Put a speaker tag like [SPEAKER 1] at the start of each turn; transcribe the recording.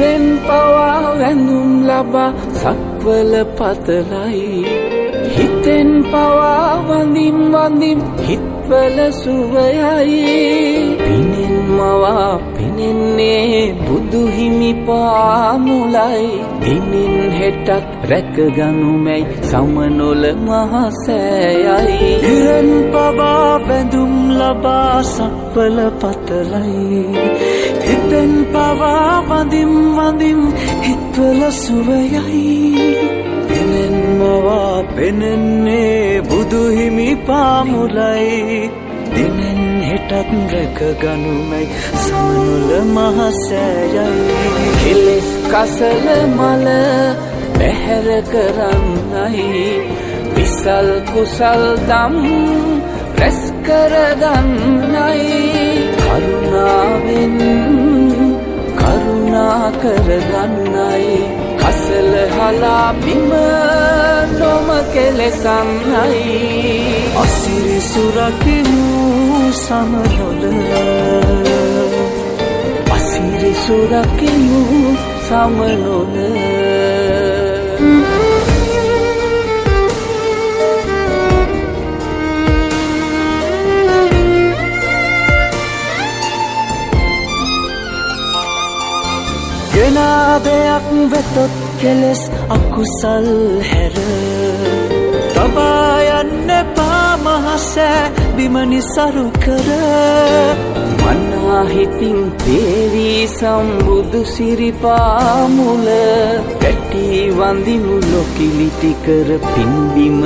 [SPEAKER 1] ඉරෙන් පවා වැඳුම් ලබා සක්වල පතලයි හිතෙන් පවා වඳින් වඳින් හිත්වල සුවයයි පිනෙන් මවා පිනෙන්නේ බුදු හිමි පාමුලයි දිනින් හෙටත් රැකගනුමැයි සමනොල මහසෑයයි ඉරෙන් පවා වැඳුම් ලබා සක්වල පතලයි හිතෙන් පවා වඳින් වඳින් හිත්වල සුවයයි පිනෙන් මවා පෙනෙන්නේ බුදු හිමි පාමුලයි දිනෙන් හෙටත් රැකගනුමැයි සමනොල මහසෑයයි කෙලෙස් කසල මල බැහැර කරන්නයි විසල් කුසල් දම් රැස් කරගන්නයි කරුණාවෙන් කරුණා කරගන්නයි කසල හලා බිම නොම කෙලෙසන්නයි අසිරි සුරකිමු සමනොල අසිරි සුරකිමු සමනොල ගෙනා දෙයක් වෙතොත් කෙලෙස් අකුසල් හැර තබා යන්න එපා මහසෑ බිම නිසරු කර මනා හිතින් තේරී සම්බුදු සිරිපා මුල වැටි වඳිමු ලොකිලිටි කර පින්බිම